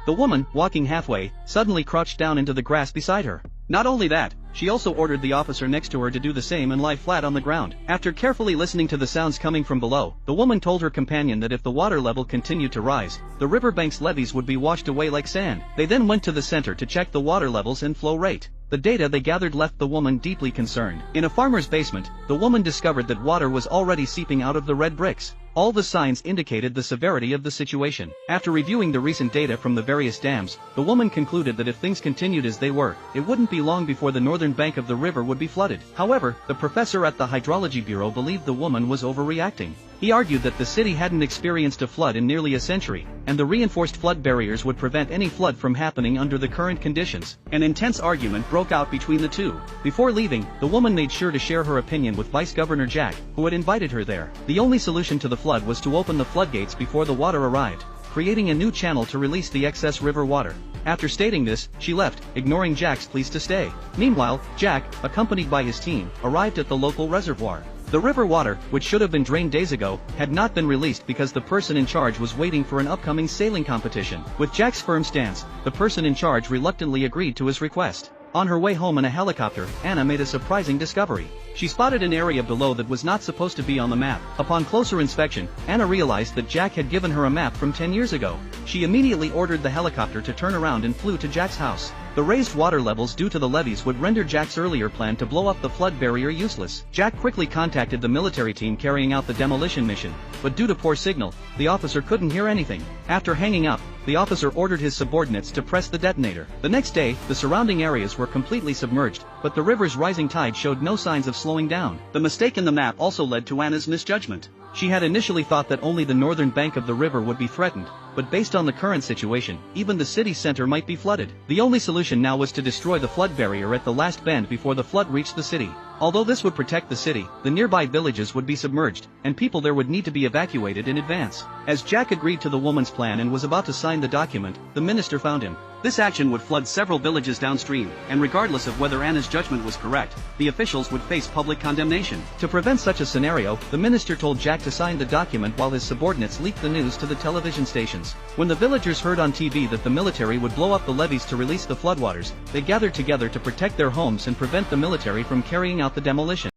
The woman, walking halfway, suddenly crouched down into the grass beside her. Not only that, she also ordered the officer next to her to do the same and lie flat on the ground. After carefully listening to the sounds coming from below, the woman told her companion that if the water level continued to rise, the riverbank's levees would be washed away like sand. They then went to the center to check the water levels and flow rate. The data they gathered left the woman deeply concerned. In a farmer's basement, the woman discovered that water was already seeping out of the red bricks. All the signs indicated the severity of the situation. After reviewing the recent data from the various dams, the woman concluded that if things continued as they were, it wouldn't be long before the northern bank of the river would be flooded. However, the professor at the Hydrology Bureau believed the woman was overreacting. He argued that the city hadn't experienced a flood in nearly a century, and the reinforced flood barriers would prevent any flood from happening under the current conditions. An intense argument broke out between the two. Before leaving, the woman made sure to share her opinion with Vice Governor Jack, who had invited her there. The only solution to the flood was to open the floodgates before the water arrived, creating a new channel to release the excess river water. After stating this, she left, ignoring Jack's pleas to stay. Meanwhile, Jack, accompanied by his team, arrived at the local reservoir. The river water, which should have been drained days ago, had not been released because the person in charge was waiting for an upcoming sailing competition. With Jack's firm stance, the person in charge reluctantly agreed to his request. On her way home in a helicopter, Anna made a surprising discovery. She spotted an area below that was not supposed to be on the map. Upon closer inspection, Anna realized that Jack had given her a map from 10 years ago. She immediately ordered the helicopter to turn around and flew to Jack's house. The raised water levels due to the levees would render Jack's earlier plan to blow up the flood barrier useless. Jack quickly contacted the military team carrying out the demolition mission, but due to poor signal, the officer couldn't hear anything. After hanging up, the officer ordered his subordinates to press the detonator. The next day, the surrounding areas were completely submerged, but the river's rising tide showed no signs of slowing down. The mistake in the map also led to Anna's misjudgment. She had initially thought that only the northern bank of the river would be threatened, but based on the current situation, even the city center might be flooded. The only solution now was to destroy the flood barrier at the last bend before the flood reached the city. Although this would protect the city, the nearby villages would be submerged, and people there would need to be evacuated in advance. As Jack agreed to the woman's plan and was about to sign the document, the minister found him. This action would flood several villages downstream, and regardless of whether Anna's judgment was correct, the officials would face public condemnation. To prevent such a scenario, the minister told Jack to sign the document while his subordinates leaked the news to the television stations. When the villagers heard on TV that the military would blow up the levees to release the floodwaters, they gathered together to protect their homes and prevent the military from carrying out the demolition.